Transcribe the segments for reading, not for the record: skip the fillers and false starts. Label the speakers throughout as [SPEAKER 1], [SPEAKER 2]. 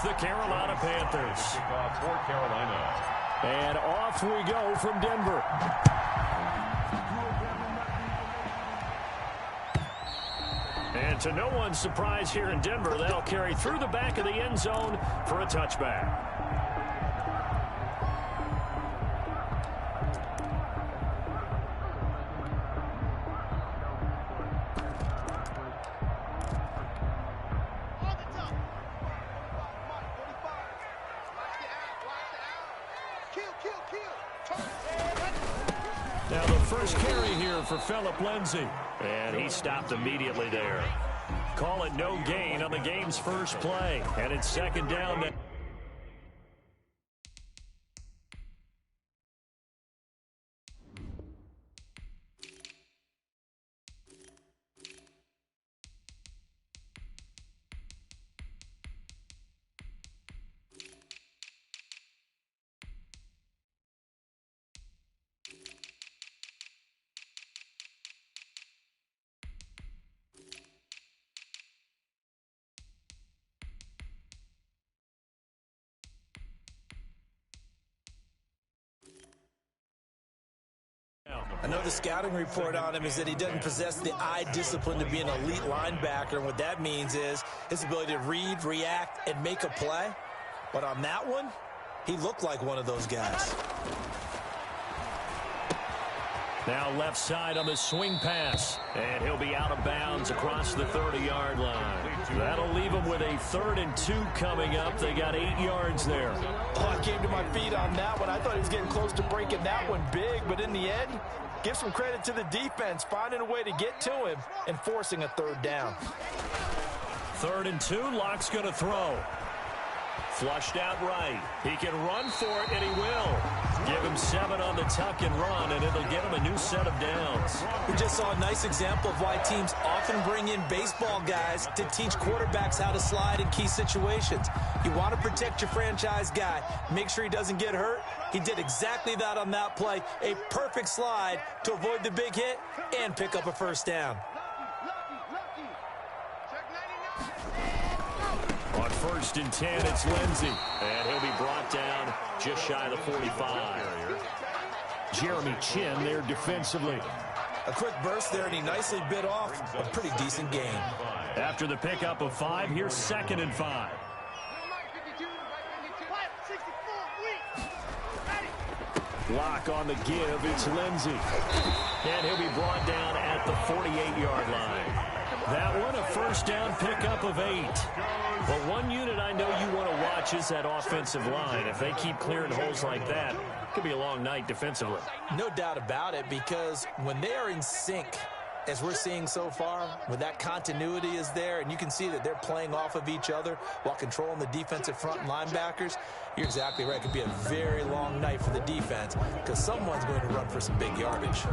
[SPEAKER 1] The Carolina Panthers.
[SPEAKER 2] Kickoff for Carolina.
[SPEAKER 1] And off we go from Denver. And to no one's surprise here in Denver, they'll carry through the back of the end zone for a touchback. Now the first carry here for Phillip Lindsay. And he stopped immediately there. Call it no gain on the game's first play. And it's second down now.
[SPEAKER 3] I know the scouting report on him is that he doesn't possess the eye discipline to be an elite linebacker. And what that means is his ability to read, react, and make a play. But on that one, he looked like one of those guys.
[SPEAKER 1] Now left side on the swing pass. And he'll be out of bounds across the 30-yard line. That'll leave him with a 3rd and 2 coming up. They got 8 yards there.
[SPEAKER 3] Oh, I came to my feet on that one. I thought he was getting close to breaking that one big. But in the end, give some credit to the defense, finding a way to get to him and forcing a 3rd down.
[SPEAKER 1] 3rd and 2, Locke's going to throw. Flushed out right. He can run for it, and he will. Give him 7 on the tuck and run, and it'll get him a new set of downs.
[SPEAKER 3] We just saw a nice example of why teams often bring in baseball guys to teach quarterbacks how to slide in key situations. You want to protect your franchise guy. Make sure he doesn't get hurt. He did exactly that on that play. A perfect slide to avoid the big hit and pick up a 1st down.
[SPEAKER 1] On 1st and 10, it's Lindsay. And he'll be brought down just shy of the 45. Jeremy Chin there defensively.
[SPEAKER 3] A quick burst there, and he nicely bit off a pretty decent gain.
[SPEAKER 1] After the pickup of 5, here's 2nd and 5. Lock on the give, it's Lindsay. And he'll be brought down at the 48-yard line. That one, a 1st down pickup of 8. But one unit I know you want to watch is that offensive line. If they keep clearing holes like that, it could be a long night defensively.
[SPEAKER 3] No doubt about it, because when they are in sync, as we're seeing so far, when that continuity is there, and you can see that they're playing off of each other while controlling the defensive front and linebackers, you're exactly right. It could be a very long night for the defense because someone's going to run for some big yardage.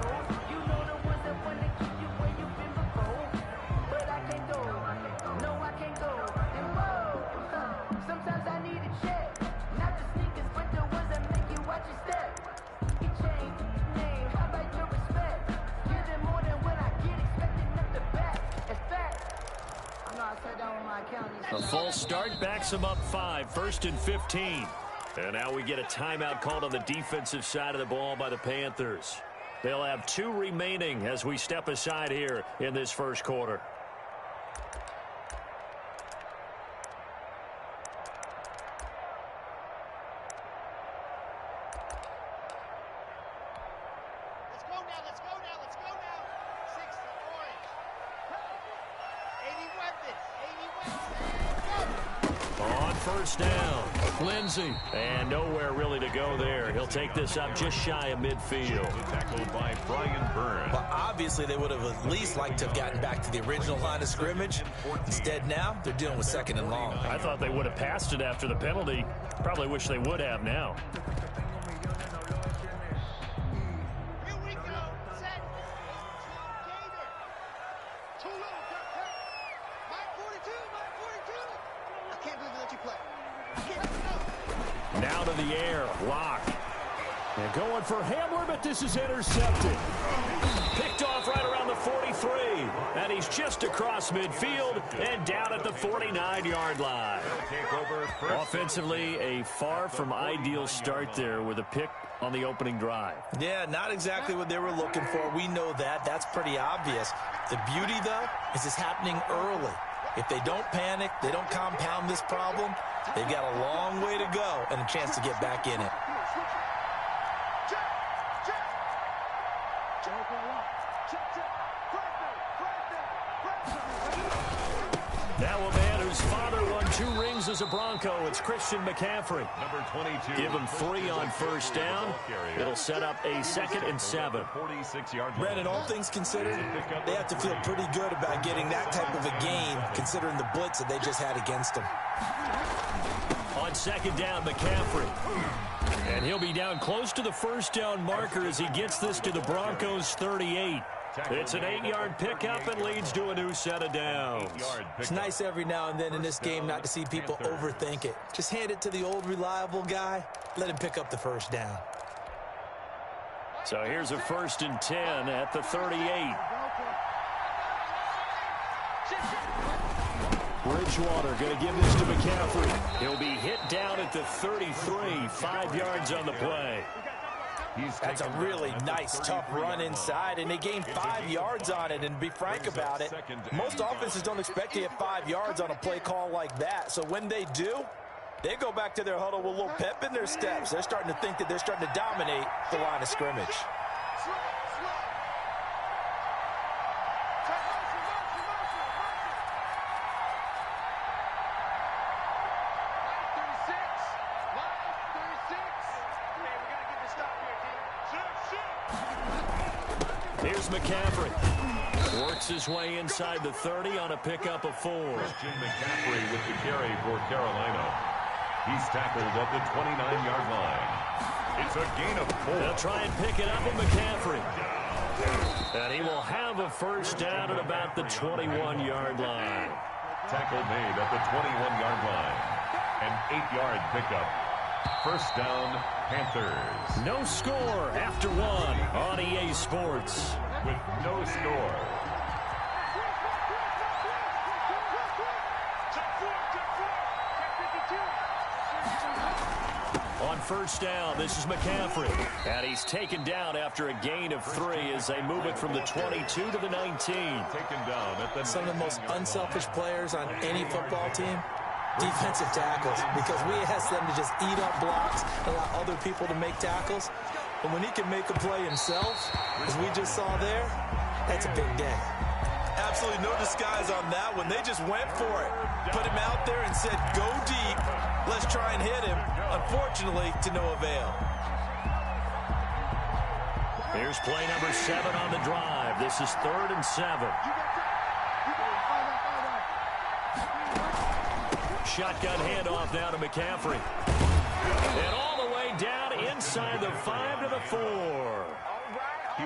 [SPEAKER 1] A false start backs him up 5, 1st and 15. And now we get a timeout called on the defensive side of the ball by the Panthers. They'll have 2 remaining as we step aside here in this first quarter. Down. Lindsay. And nowhere really to go there. He'll take this up just shy of midfield.
[SPEAKER 2] Tackled by Brian Burns.
[SPEAKER 3] Well, obviously they would have at least liked to have gotten back to the original line of scrimmage. Instead now, they're dealing with 2nd and long.
[SPEAKER 1] I thought they would have passed it after the penalty. Probably wish they would have now. Now to the air. Lock. And going for Hamler, but this is intercepted. Picked off right around the 43. And he's just across midfield and down at the 49-yard line. Offensively, a far from ideal start there with a pick on the opening drive.
[SPEAKER 3] Yeah, not exactly what they were looking for. We know that. That's pretty obvious. The beauty, though, is it's happening early. If they don't panic, they don't compound this problem, they've got a long way to go and a chance to get back in it.
[SPEAKER 1] Now a man whose father won 2 rings as a Bronco. It's Christian McCaffrey.
[SPEAKER 2] Number 22.
[SPEAKER 1] Give him 3 on first down. It'll set up a 2nd and 7.
[SPEAKER 2] 46-yard line.
[SPEAKER 3] Brandon, all things considered, they have to feel pretty good about getting that type of a game, considering the blitz that they just had against them.
[SPEAKER 1] On 2nd down, McCaffrey. And he'll be down close to the first down marker as he gets this to the Broncos' 38. It's an 8-yard pickup and leads to a new set of downs.
[SPEAKER 3] It's nice every now and then in this game not to see people overthink it. Just hand it to the old reliable guy. Let him pick up the first down.
[SPEAKER 1] So here's a 1st and 10 at the 38. Bridgewater going to give this to McCaffrey. He'll be hit down at the 33, 5 yards on the play.
[SPEAKER 3] That's a really nice, tough run inside, and they gained 5 yards on it. And to be frank about it, most offenses don't expect to get 5 yards on a play call like that. So when they do, they go back to their huddle with a little pep in their steps. They're starting to think that they're starting to dominate the line of scrimmage.
[SPEAKER 1] Here's McCaffrey. Works his way inside the 30 on a pickup of 4.
[SPEAKER 2] Christian McCaffrey with the carry for Carolina. He's tackled at the 29-yard line. It's a gain of 4.
[SPEAKER 1] They'll try and pick it up with McCaffrey. And he will have a first down at about the 21-yard line.
[SPEAKER 2] Tackle made at the 21-yard line. An 8-yard pickup. First down, Panthers.
[SPEAKER 1] No score after 1 on EA Sports.
[SPEAKER 2] With no score.
[SPEAKER 1] On first down, this is McCaffrey. And he's taken down after a gain of 3 as they move it from the 22 to the 19.
[SPEAKER 2] Taken down at the
[SPEAKER 3] Some of the most unselfish players on any football team, defensive tackles, because we ask them to just eat up blocks, allow other people to make tackles. But when he can make a play himself, as we just saw there, that's a big day. Absolutely no disguise on that one. They just went for it. Put him out there and said, go deep. Let's try and hit him. Unfortunately, to no avail.
[SPEAKER 1] Here's play number 7 on the drive. This is 3rd and 7. Shotgun handoff now to McCaffrey. And all the way down inside the 5 to the 4.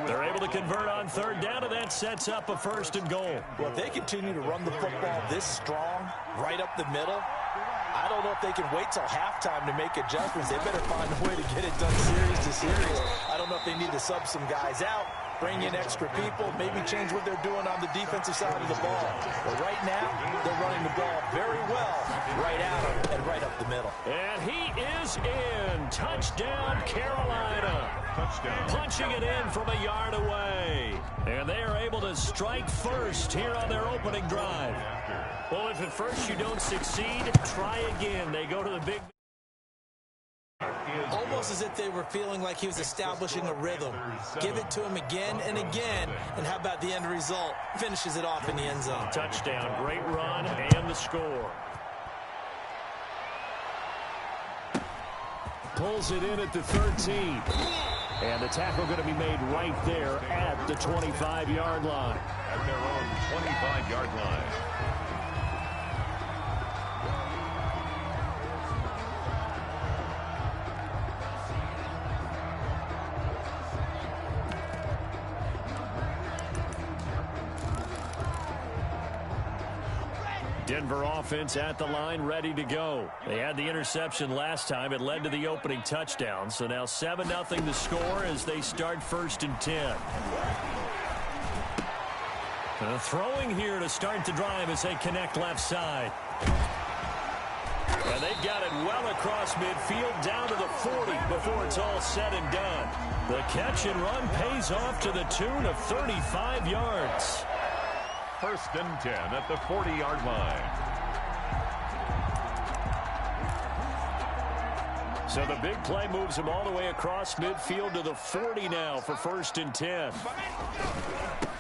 [SPEAKER 1] They're able to convert on 3rd down, and that sets up a 1st and goal.
[SPEAKER 3] Well, if they continue to run the football this strong, right up the middle, I don't know if they can wait till halftime to make adjustments. They better find a way to get it done series to series. I don't know if they need to sub some guys out, bring in extra people, maybe change what they're doing on the defensive side of the ball. But right now, they're running the ball very well, right at them and right up the middle.
[SPEAKER 1] And he is in. Touchdown, Carolina.
[SPEAKER 2] touchdown.
[SPEAKER 1] Punching it in from a yard away. And they are able to strike first here on their opening drive. Well, if at first you don't succeed, try again. They go to the big...
[SPEAKER 3] Almost as if they were feeling like he was establishing a rhythm. Give it to him again and again, and how about the end result? Finishes it off in the end zone.
[SPEAKER 1] Touchdown, great run, and the score. Pulls it in at the 13. And the tackle going to be made right there at the 25-yard line.
[SPEAKER 2] At their own 25-yard line.
[SPEAKER 1] Denver offense at the line, ready to go. They had the interception last time. It led to the opening touchdown. So now 7-0 to score as they start 1st and 10. Throwing here to start the drive as they connect left side. And they've got it well across midfield down to the 40 before it's all said and done. The catch and run pays off to the tune of 35 yards.
[SPEAKER 2] 1st and 10 at the 40-yard line.
[SPEAKER 1] So the big play moves him all the way across midfield to the 40 now for 1st and 10.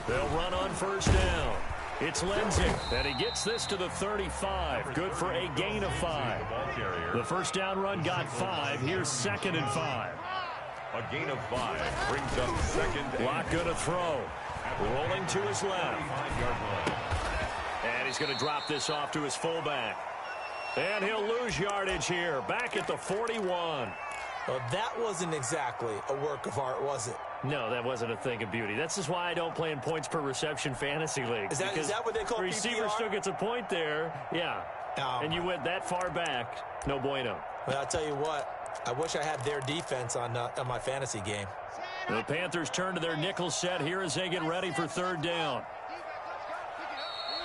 [SPEAKER 1] They'll run on 1st down. It's Lindsey, and he gets this to the 35. Good for a gain of 5. The 1st down run got 5. Here's 2nd and 5.
[SPEAKER 2] A gain of 5 brings up 2nd.
[SPEAKER 1] Locke going to throw. Rolling to his left. And he's going to drop this off to his fullback. And he'll lose yardage here. Back at the 41.
[SPEAKER 3] Well, that wasn't exactly a work of art, was it?
[SPEAKER 1] No, that wasn't a thing of beauty. That's just why I don't play in points per reception fantasy league.
[SPEAKER 3] Is that what they call
[SPEAKER 1] receiver
[SPEAKER 3] PPR?
[SPEAKER 1] still gets a point there. Yeah. And you went that far back. No bueno.
[SPEAKER 3] Well, I'll tell you what. I wish I had their defense on my fantasy game.
[SPEAKER 1] The Panthers turn to their nickel set here as they get ready for 3rd down.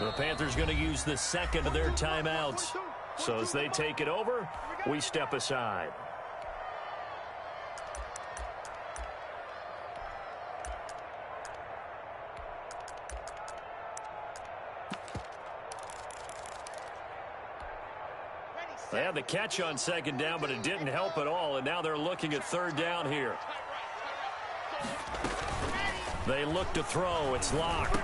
[SPEAKER 1] The Panthers going to use the 2nd of their timeouts. So as they take it over, we step aside. They had the catch on 2nd down, but it didn't help at all, and now they're looking at 3rd down here. They look to throw. It's Locke.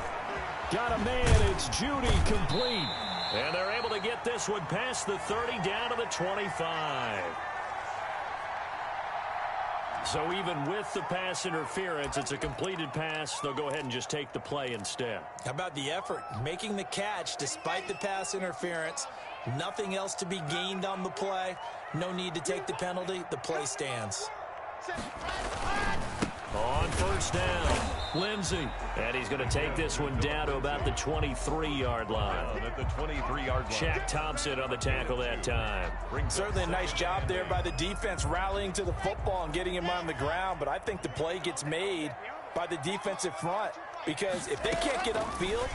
[SPEAKER 1] Got a man. It's Judy, complete. And they're able to get this one past the 30 down to the 25. So even with the pass interference, it's a completed pass. They'll go ahead and just take the play instead.
[SPEAKER 3] How about the effort? Making the catch despite the pass interference. Nothing else to be gained on the play. No need to take the penalty. The play stands.
[SPEAKER 1] On 1st down, Lindsey. And he's going to take this one down to about the 23-yard line.
[SPEAKER 2] At the 23-yard line.
[SPEAKER 1] Shaq Thompson on the tackle that time.
[SPEAKER 3] Certainly a nice job there by the defense rallying to the football and getting him on the ground. But I think the play gets made by the defensive front. Because if they can't get upfield,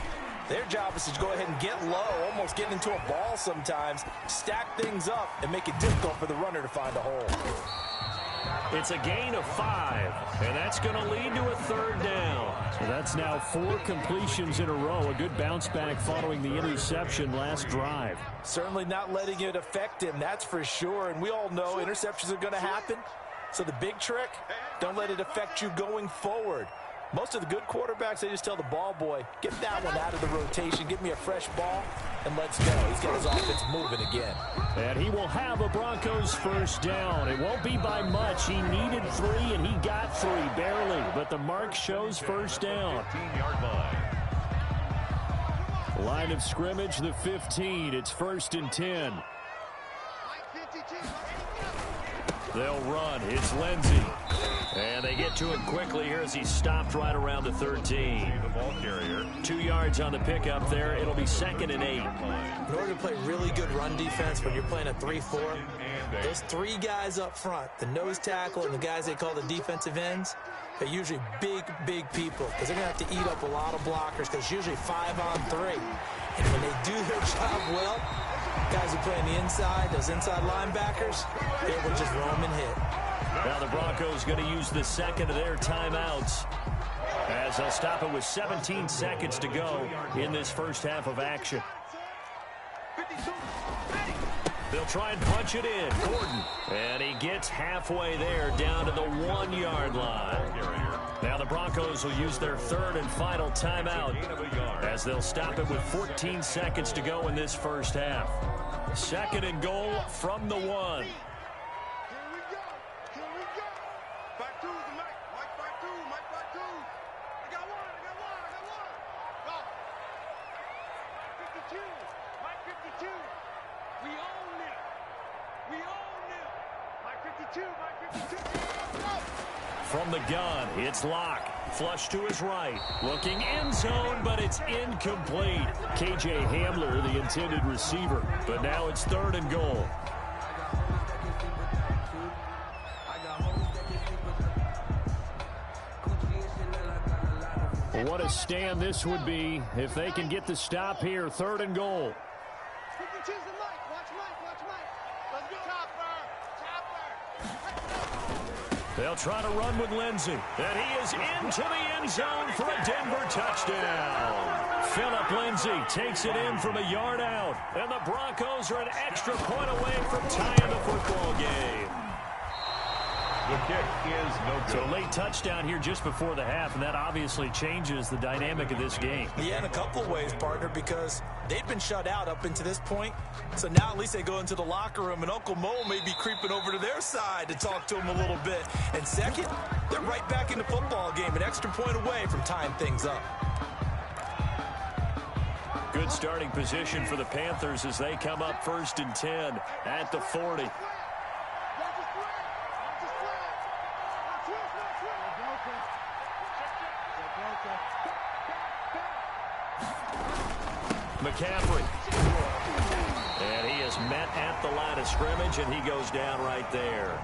[SPEAKER 3] their job is to go ahead and get low, almost get into a ball sometimes, stack things up, and make it difficult for the runner to find a hole.
[SPEAKER 1] It's a gain of 5, and that's going to lead to a 3rd down. So that's now 4 completions in a row. A good bounce back following the interception last drive.
[SPEAKER 3] Certainly not letting it affect him, that's for sure. And we all know interceptions are going to happen. So the big trick, don't let it affect you going forward. Most of the good quarterbacks, they just tell the ball boy, get that one out of the rotation, give me a fresh ball, and let's go. He's got his offense moving again.
[SPEAKER 1] And he will have a Broncos 1st down. It won't be by much. He needed 3, and he got 3, barely. But the mark shows 1st down.
[SPEAKER 2] 15-yard line.
[SPEAKER 1] Line of scrimmage, the 15. It's 1st and 10. They'll run. It's Lindsey. And they get to it quickly here as he stopped right around the 13.
[SPEAKER 2] The ball carrier.
[SPEAKER 1] 2 yards on the pickup there. It'll be 2nd and 8.
[SPEAKER 3] In order to play really good run defense when you're playing a 3-4, those 3 guys up front, the nose tackle and the guys they call the defensive ends, they're usually big people because they're going to have to eat up a lot of blockers because it's usually 5 on 3. And when they do their job well, guys who play on the inside, those inside linebackers, they will just roam and hit.
[SPEAKER 1] Now the Broncos going to use the 2nd of their timeouts as they'll stop it with 17 seconds to go in this first half of action. They'll try and punch it in. Gordon. And he gets halfway there down to the 1-yard line. Now the Broncos will use their 3rd and final timeout as they'll stop it with 14 seconds to go in this first half. 2nd and goal from the 1. From the gun, it's Locke. Flush to his right. Looking end zone, but it's incomplete. K.J. Hamler, the intended receiver. But now it's 3rd and goal. Well, what a stand this would be if they can get the stop here. 3rd and goal. They'll try to run with Lindsey. And he is into the end zone for a Denver touchdown. Phillip Lindsay takes it in from a yard out. And the Broncos are an extra point away from tying the football game.
[SPEAKER 2] The kick is no good.
[SPEAKER 1] So late touchdown here just before the half, and that obviously changes the dynamic of this game.
[SPEAKER 3] Yeah, in a couple of ways, partner, because they've been shut out up until this point. So now at least they go into the locker room, and Uncle Mo may be creeping over to their side to talk to them a little bit. And second, they're right back in the football game, an extra point away from tying things up.
[SPEAKER 1] Good starting position for the Panthers as they come up 1st and 10 at the 40. McCaffrey. And he is met at the line of scrimmage, and he goes down right there.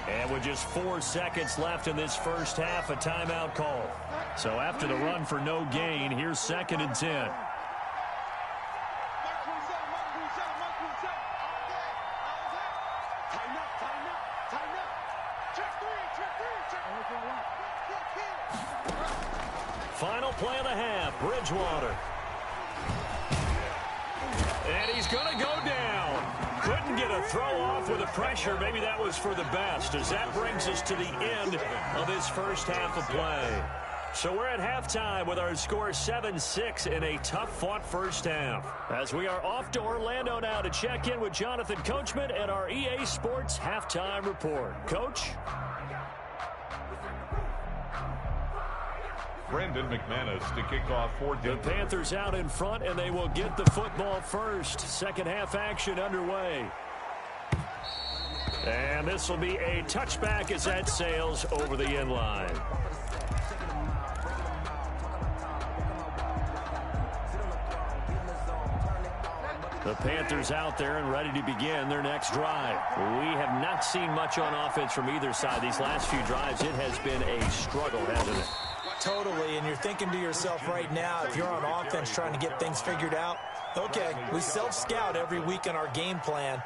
[SPEAKER 1] And with just 4 seconds left in this first half, a timeout call. So after the run for no gain, here's 2nd and 10. Final play of the half, Bridgewater. And he's going to go down. Couldn't get a throw off with the pressure. Maybe that was for the best, as that brings us to the end of this first half of play. So we're at halftime with our score 7-6 in a tough-fought first half. As we are off to Orlando now to check in with Jonathan Coachman and our EA Sports Halftime Report. Coach?
[SPEAKER 2] Brendan McManus to kick off for Denver.
[SPEAKER 1] The Panthers out in front, and they will get the football first. Second half action underway. And this will be a touchback as that sails over the end line. The Panthers out there and ready to begin their next drive. We have not seen much on offense from either side. These last few drives, it has been a struggle, hasn't it?
[SPEAKER 3] Totally, and you're thinking to yourself right now, if you're on offense trying to get things figured out, okay, we self-scout every week on our game plan.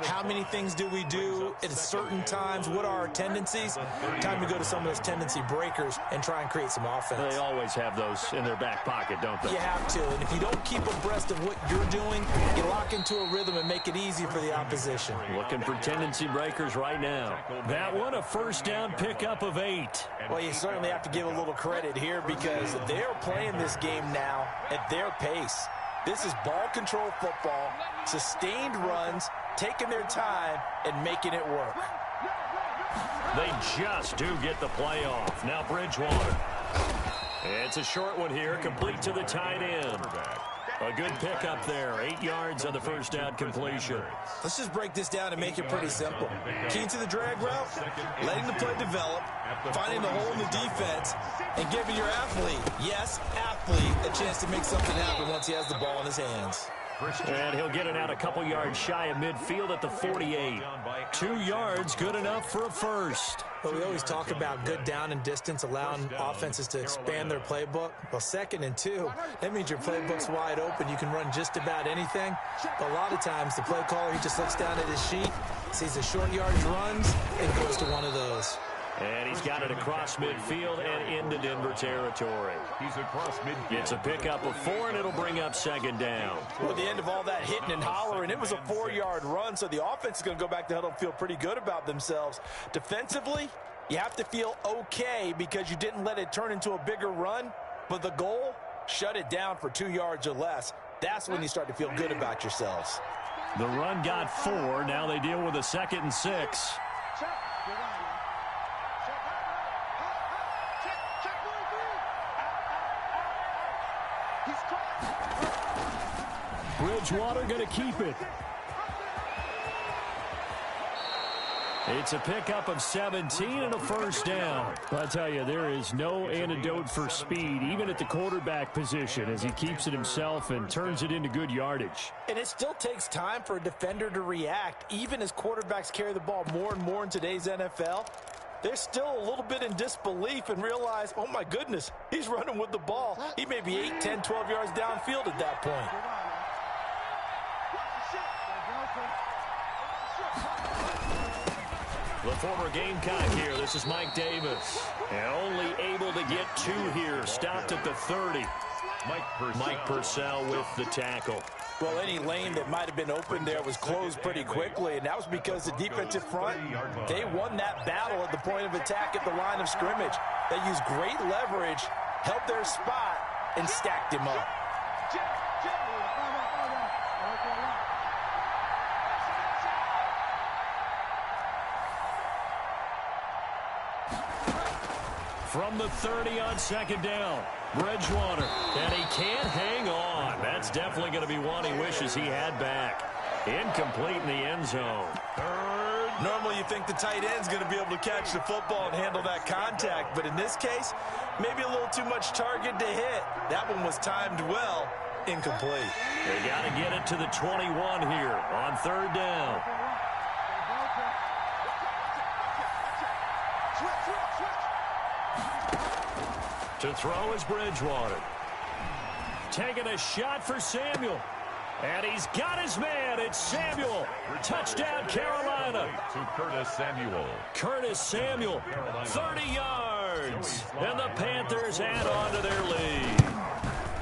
[SPEAKER 3] How many things do we do at certain times? What are our tendencies? Time to go to some of those tendency breakers and try and create some offense.
[SPEAKER 1] They always have those in their back pocket, don't they?
[SPEAKER 3] You have to, and if you don't keep abreast of what you're doing, you lock into a rhythm and make it easy for the opposition.
[SPEAKER 1] Looking for tendency breakers right now. That one, a first down pickup of 8.
[SPEAKER 3] Well, you certainly have to give a little credit here because they're playing this game now at their pace. This is ball control football, sustained runs, taking their time, and making it work.
[SPEAKER 1] They just do get the play off. Now Bridgewater. It's a short one here, complete to the tight end. A good pickup there, 8 yards on the first down completion.
[SPEAKER 3] Let's just break this down and make it pretty simple. Key to the drag route, letting the play develop, finding the hole in the defense, and giving your athlete, yes, athlete, a chance to make something happen once he has the ball in his hands.
[SPEAKER 1] And he'll get it out a couple yards shy of midfield at the 48. 2 yards, good enough for a first.
[SPEAKER 3] But we always talk about good down and distance, allowing offenses to expand their playbook. Well, 2nd and 2, that means your playbook's wide open. You can run just about anything. But a lot of times, the play caller, he just looks down at his sheet, sees the short yardage runs, and goes to one of those.
[SPEAKER 1] And he's got it across midfield and into Denver territory.
[SPEAKER 2] He's across midfield.
[SPEAKER 1] It's a pickup of 4, and it'll bring up 2nd down.
[SPEAKER 3] Well, at the end of all that hitting and hollering, it was a 4-yard run, so the offense is going to go back to huddle and feel pretty good about themselves. Defensively, you have to feel okay because you didn't let it turn into a bigger run, but the goal, shut it down for 2 yards or less. That's when you start to feel good about yourselves.
[SPEAKER 1] The run got 4. Now they deal with a 2nd and 6. Bridgewater going to keep it. It's a pickup of 17 and a first down. I'll tell you, there is no antidote for speed, even at the quarterback position, as he keeps it himself and turns it into good yardage.
[SPEAKER 3] And it still takes time for a defender to react. Even as quarterbacks carry the ball more and more in today's NFL, they're still a little bit in disbelief and realize, oh my goodness, he's running with the ball. He may be 8, 10, 12 yards downfield at that point.
[SPEAKER 1] The former Gamecock here. This is Mike Davis. And only able to get 2 here. Stopped at the 30. Mike Purcell with the tackle.
[SPEAKER 3] Well, any lane that might have been open there was closed pretty quickly, and that was because the defensive front, they won that battle at the point of attack at the line of scrimmage. They used great leverage, held their spot, and stacked him up.
[SPEAKER 1] From the 30 on second down, Bridgewater, and he can't hang on. That's definitely going to be one he wishes he had back. Incomplete in the end zone.
[SPEAKER 3] Normally you think the tight end's going to be able to catch the football and handle that contact, but in this case, maybe a little too much target to hit. That one was timed well. Incomplete.
[SPEAKER 1] They got to get it to the 21 here on third down. To throw is Bridgewater. Taking a shot for Samuel. And he's got his man. It's Samuel. Touchdown, Carolina.
[SPEAKER 2] To Curtis Samuel.
[SPEAKER 1] Curtis Samuel, 30 yards. And the Panthers add on to their lead.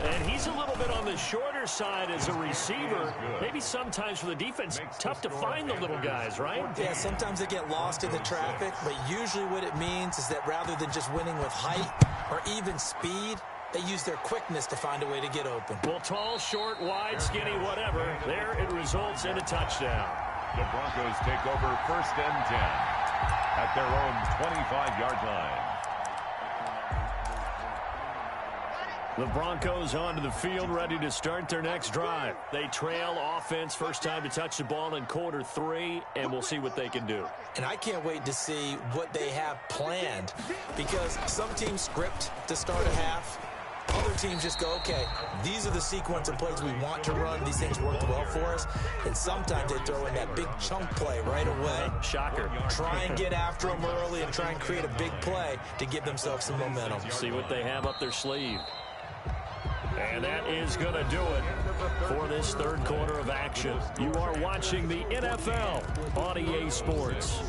[SPEAKER 1] And he's a little bit on the shorter side as a receiver. Maybe sometimes for the defense, tough to find the little guys, right?
[SPEAKER 3] Yeah, sometimes they get lost in the traffic, but usually what it means is that rather than just winning with height or even speed, they use their quickness to find a way to get open.
[SPEAKER 1] Well, tall, short, wide, skinny, whatever, there it results in a touchdown.
[SPEAKER 2] The Broncos take over 1st and 10 at their own 25-yard line.
[SPEAKER 1] The Broncos onto the field, ready to start their next drive. They trail offense, first time to touch the ball in quarter 3, and we'll see what they can do.
[SPEAKER 3] And I can't wait to see what they have planned, because some teams script to start a half. Other teams just go, okay, these are the sequence of plays we want to run. These things worked well for us. And sometimes they throw in that big chunk play right away.
[SPEAKER 1] Shocker.
[SPEAKER 3] Try and get after them early and try and create a big play to give themselves some momentum.
[SPEAKER 1] See what they have up their sleeve. And that is going to do it for this third quarter of action. You are watching the NFL on EA Sports.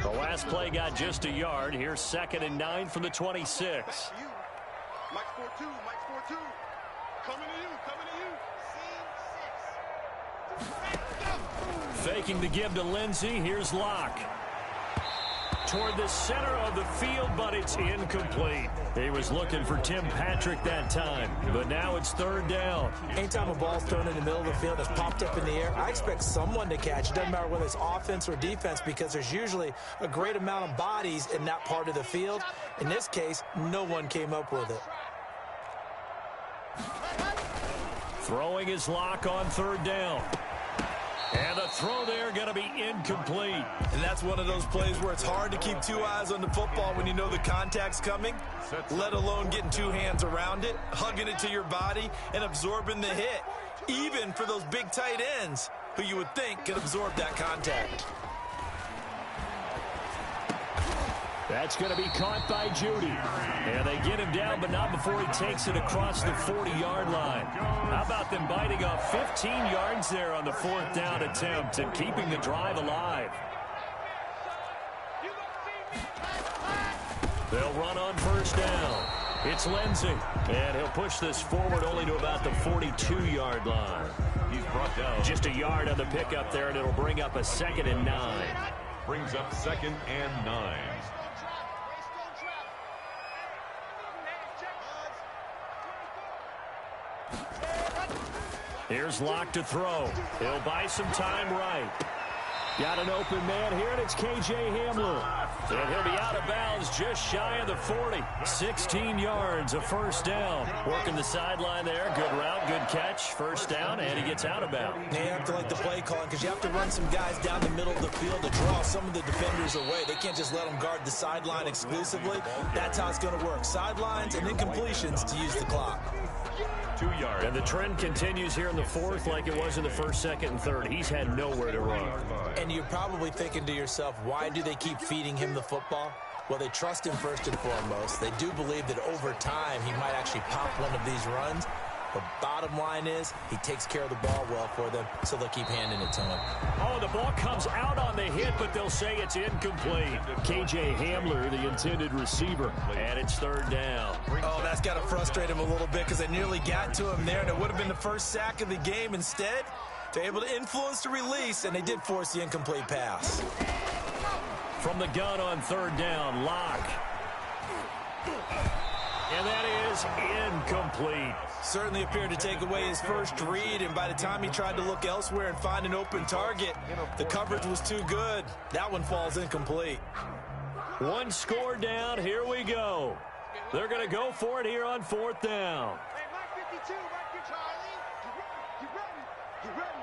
[SPEAKER 1] The last play got just a yard. Here's 2nd and 9 from the 26.
[SPEAKER 4] Mike 4-2, Mike 4-2. Coming to you.
[SPEAKER 1] Faking the give to Lindsey. Here's Locke. Toward the center of the field, but it's incomplete. He was looking for Tim Patrick that time, but now it's 3rd down.
[SPEAKER 3] Anytime a ball's thrown in the middle of the field that's popped up in the air, I expect someone to catch. It doesn't matter whether it's offense or defense, because there's usually a great amount of bodies in that part of the field. In this case, no one came up with it.
[SPEAKER 1] Throwing his Lock on 3rd down. And the throw there going to be incomplete.
[SPEAKER 3] And that's one of those plays where it's hard to keep 2 eyes on the football when you know the contact's coming, let alone getting 2 hands around it, hugging it to your body, and absorbing the hit, even for those big tight ends who you would think could absorb that contact.
[SPEAKER 1] That's going to be caught by Judy. And they get him down, but not before he takes it across the 40-yard line. How about them biting off 15 yards there on the 4th down attempt and keeping the drive alive? They'll run on 1st down. It's Lindsey. And he'll push this forward only to about the 42-yard line.
[SPEAKER 2] He's brought down.
[SPEAKER 1] Just a yard on the pickup there, and it'll bring up a 2nd and 9.
[SPEAKER 2] Brings up 2nd and 9.
[SPEAKER 1] Here's Locke to throw. He'll buy some time right. Got an open man here, and it's K.J. Hamler. And he'll be out of bounds just shy of the 40. 16 yards, a first down. Working the sideline there. Good route, good catch. First down, and he gets out of bounds.
[SPEAKER 3] You have to like the play calling because you have to run some guys down the middle of the field to draw some of the defenders away. They can't just let them guard the sideline exclusively. That's how it's going to work. Sidelines and incompletions to use the clock.
[SPEAKER 2] 2 yards.
[SPEAKER 1] And the trend continues here in the fourth like it was in the first, second, and third. He's had nowhere to run.
[SPEAKER 3] And you're probably thinking to yourself, why do they keep feeding him the football? Well, they trust him first and foremost. They do believe that over time he might actually pop one of these runs. The bottom line is he takes care of the ball well for them, so they'll keep handing it to him.
[SPEAKER 1] Oh, the ball comes out on the hit, but they'll say it's incomplete. K.J. Hamler, the intended receiver, and it's third down.
[SPEAKER 3] Oh, that's got to frustrate him a little bit because they nearly got to him there, and it would have been the first sack of the game. Instead, they're able to influence the release, and they did force the incomplete pass.
[SPEAKER 1] From the gun on third down, Locke. And that is incomplete.
[SPEAKER 3] Certainly appeared to take away his first read, and by the time he tried to look elsewhere and find an open target, the coverage was too good. That one falls incomplete.
[SPEAKER 1] One score down. Here we go. They're going to go for it here on fourth down.
[SPEAKER 4] Hey, Mike 52, right here, Charlie. You ready? You ready?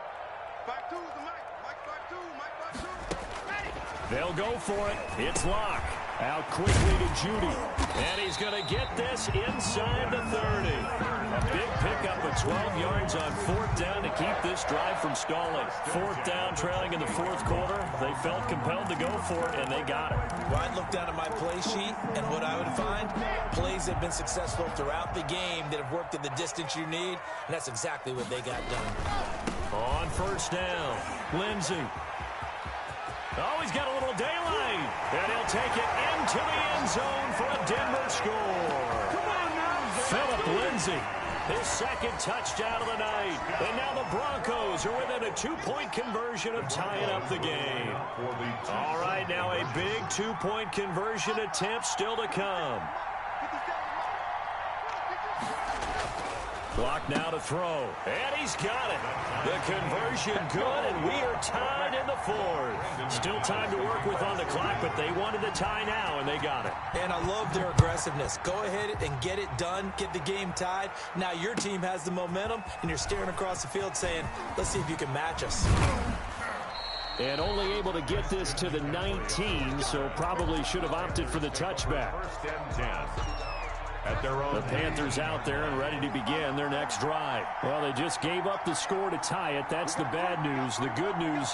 [SPEAKER 4] 5-2 the Mike. Mike 5-2, Mike 5-2. Ready?
[SPEAKER 1] They'll go for it. It's Locke. Out quickly to Judy. And he's going to get this inside the 30. A big pickup of 12 yards on fourth down to keep this drive from stalling. Fourth down, trailing in the fourth quarter. They felt compelled to go for it, and they got it.
[SPEAKER 3] Well, I'd look down at my play sheet, and what I would find, plays have been successful throughout the game that have worked at the distance you need, and that's exactly what they got done.
[SPEAKER 1] On first down, Lindsey. Oh, he's got a little daylight. And he'll take it into the end zone for a Denver score.
[SPEAKER 4] Come on now.
[SPEAKER 1] Phillip Lindsey, his second touchdown of the night. And now the Broncos are within a two-point conversion of tying up the game. All right, now a big two-point conversion attempt still to come. Clock now to throw, and he's got it. The conversion good, and we are tied in the fourth. Still time to work with on the clock, but they wanted the tie now, and they got it.
[SPEAKER 3] And I love their aggressiveness. Go ahead and get it done, get the game tied. Now your team has the momentum, and you're staring across the field saying, let's see if you can match us.
[SPEAKER 1] And only able to get this to the 19, so probably should have opted for the touchback.
[SPEAKER 2] First and 10. At their own.
[SPEAKER 1] The Panthers out there and ready to begin their next drive. Well, they just gave up the score to tie it. That's the bad news. The good news,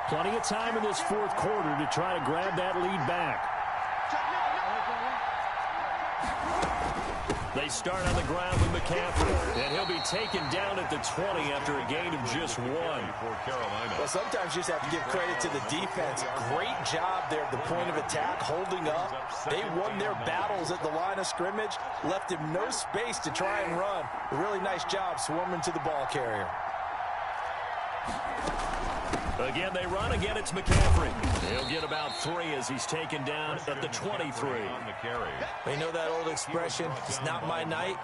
[SPEAKER 1] plenty of time in this fourth quarter to try to grab that lead back. They start on the ground with McCaffrey, and he'll be taken down at the 20 after a gain of just one.
[SPEAKER 3] Well, sometimes you just have to give credit to the defense. Great job there at the point of attack, holding up. They won their battles at the line of scrimmage, left him no space to try and run. A really nice job swarming to the ball carrier.
[SPEAKER 1] Again, they run. Again, it's McCaffrey. He'll get about 3 as he's taken down at the 23.
[SPEAKER 3] You know that old expression, it's not my night?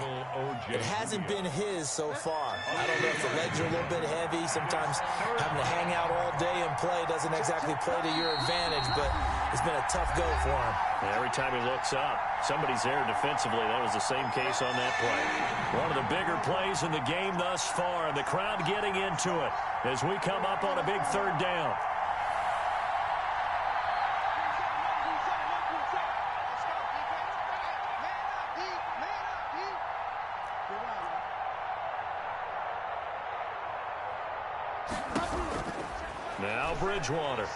[SPEAKER 3] It hasn't been his so far. I don't know if the legs are a little bit heavy. Sometimes having to hang out all day and play doesn't exactly play to your advantage, but it's been a tough go for him.
[SPEAKER 1] Every time he looks up, somebody's there defensively. That was the same case on that play. One of the bigger plays in the game thus far, and the crowd getting into it as we come up on a big third down. Now Bridgewater.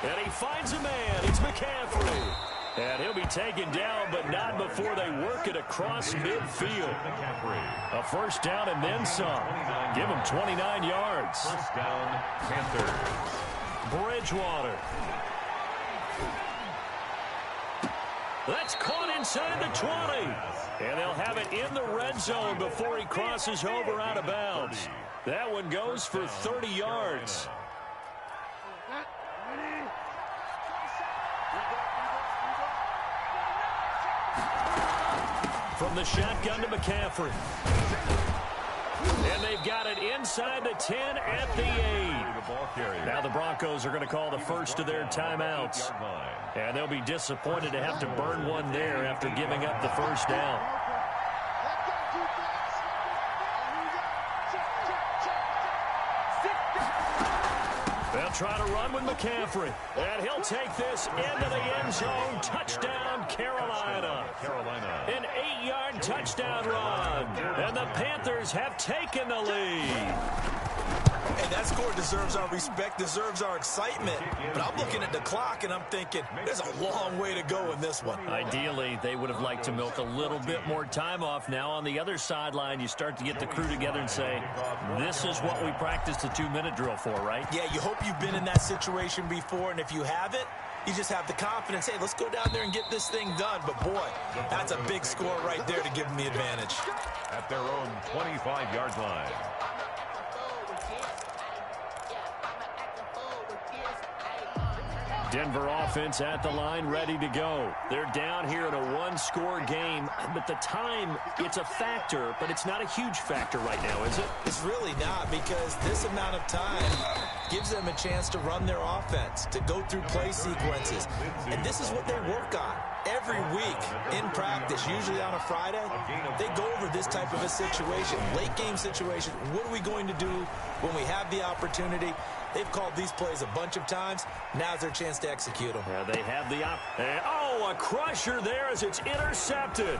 [SPEAKER 1] And he finds a man. It's McCaffrey. And he'll be taken down, but not before they work it across midfield. A first down and then some. Give him 29 yards.
[SPEAKER 2] First down, Panthers.
[SPEAKER 1] Bridgewater. That's caught inside the 20. And they'll have it in the red zone before he crosses over out of bounds. That one goes for 30 yards. From the shotgun to McCaffrey. And they've got it inside. inside the 10 at the 8. Now the Broncos are going to call the first of their timeouts. And they'll be disappointed to have to burn one there after giving up the first down. They'll try to run with McCaffrey. And he'll take this into the end zone. Touchdown, Carolina. An 8-yard touchdown run. And the Panthers have taken the lead.
[SPEAKER 3] Hey, that score deserves our respect, deserves our excitement. But I'm looking at the clock, and I'm thinking, there's a long way to go in this one.
[SPEAKER 1] Ideally, they would have liked to milk a little bit more time off. Now, on the other sideline, you start to get the crew together and say, this is what we practiced the 2-minute drill for, right?
[SPEAKER 3] Yeah, you hope you've been in that situation before, and if you haven't, you just have the confidence, hey, let's go down there and get this thing done. But, boy, that's a big score right there to give them the advantage.
[SPEAKER 2] At their own 25-yard line.
[SPEAKER 1] Denver offense at the line, ready to go. They're down here in a one-score game, but the time, it's a factor, but it's not a huge factor right now, is it?
[SPEAKER 3] It's really not, because this amount of time gives them a chance to run their offense, to go through play sequences. And this is what they work on every week in practice, usually on a Friday. They go over this type of a situation, late-game situation. What are we going to do when we have the opportunity? They've called these plays a bunch of times. Now's their chance to execute them.
[SPEAKER 1] Yeah, they have the a crusher there as it's intercepted.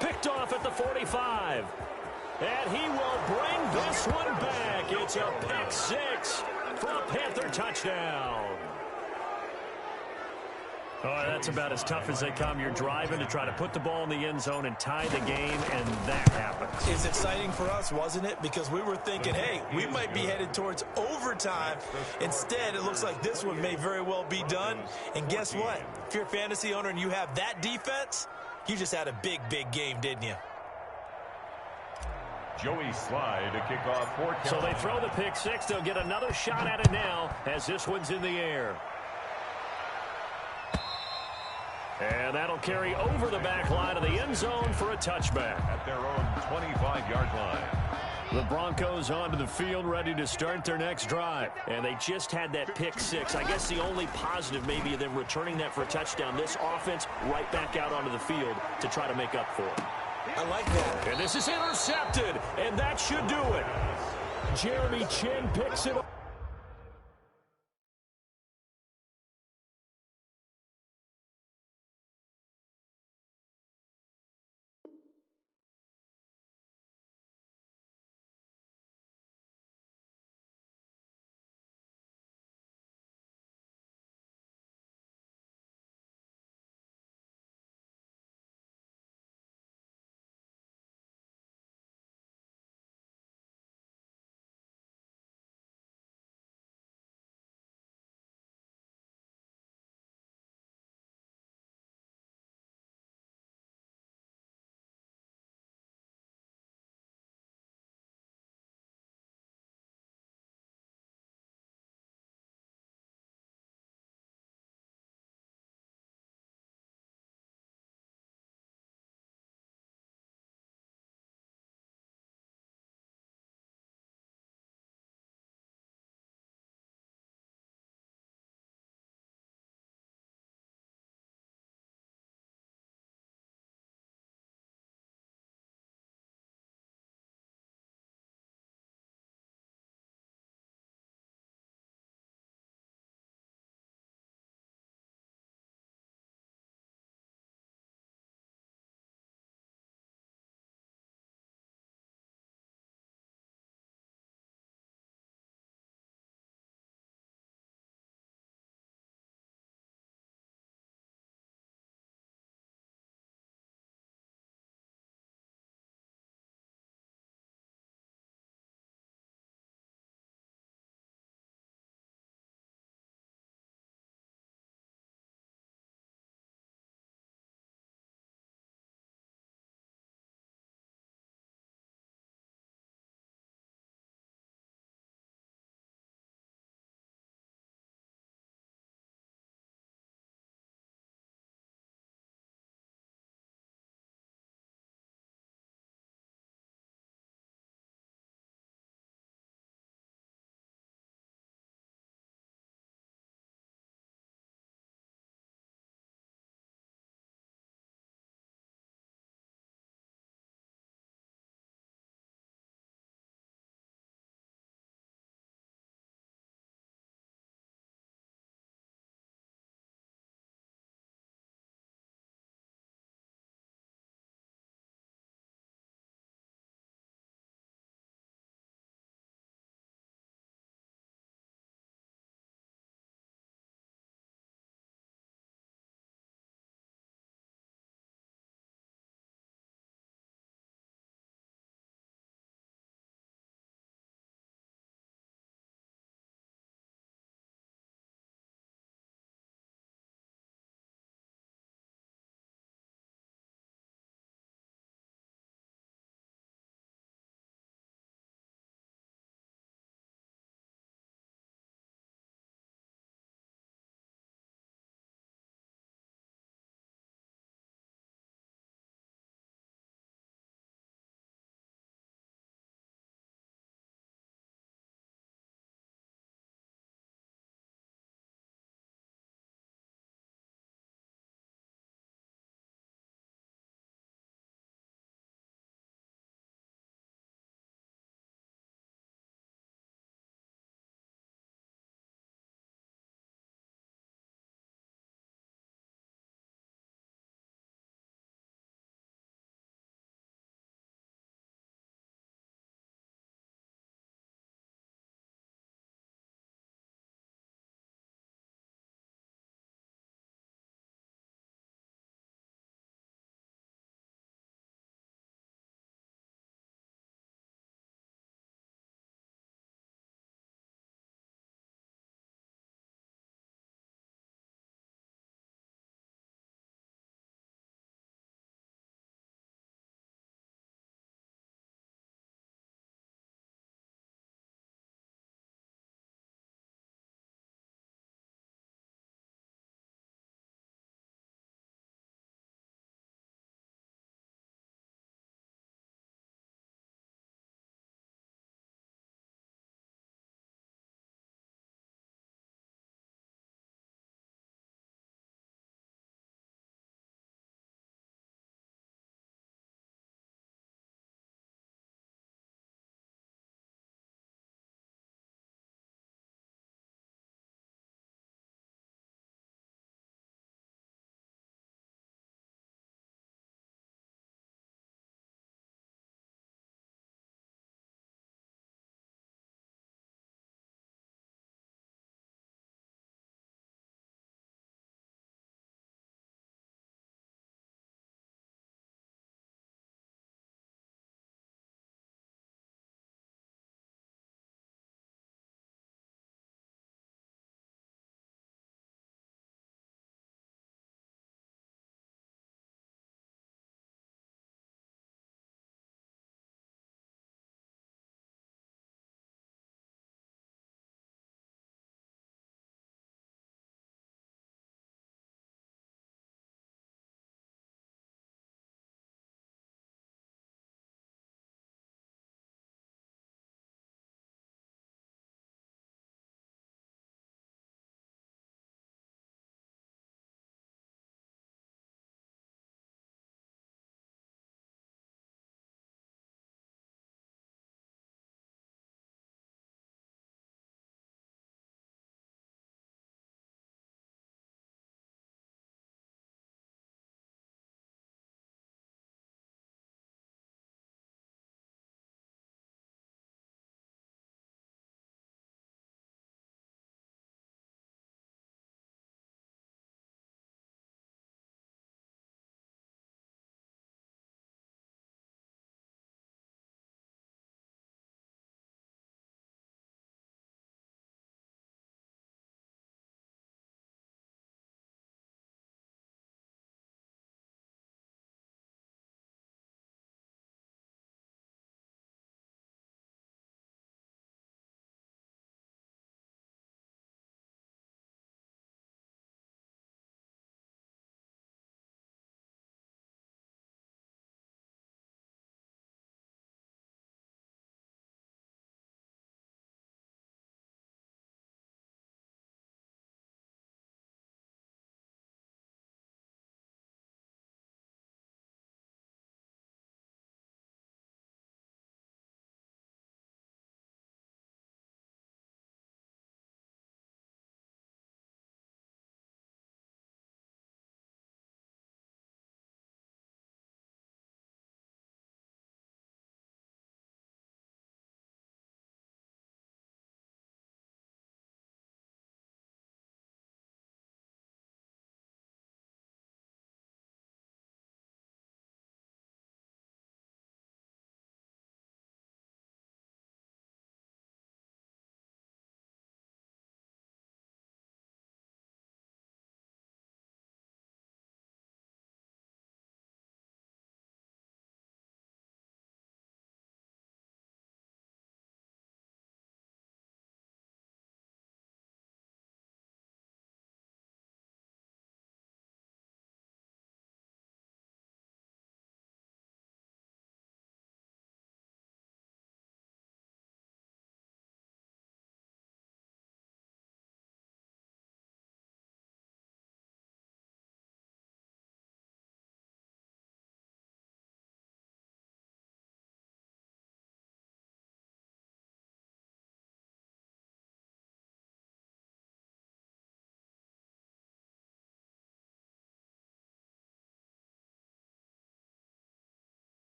[SPEAKER 1] Picked off at the 45. And he will bring this one back. It's a pick six for a Panther touchdown. Oh, that's about as tough as they come. You're driving to try to put the ball in the end zone and tie the game, and that happens.
[SPEAKER 3] It's exciting for us, wasn't it? Because we were thinking, hey, we might be headed towards overtime. Instead, it looks like this one may very well be done. And guess what? If you're a fantasy owner and you have that defense, you just had a big, big game, didn't you?
[SPEAKER 2] Joey Slye to kick off for Carolina.
[SPEAKER 1] So they throw the pick six. They'll get another shot at it now as this one's in the air. And that'll carry over the back line of the end zone for a touchback.
[SPEAKER 2] At their own 25-yard line.
[SPEAKER 1] The Broncos onto the field, ready to start their next drive. And they just had that pick six. I guess the only positive maybe of them returning that for a touchdown. This offense right back out onto the field to try to make up for it.
[SPEAKER 3] I like that.
[SPEAKER 1] And this is intercepted, and that should do it. Jeremy Chin picks it up.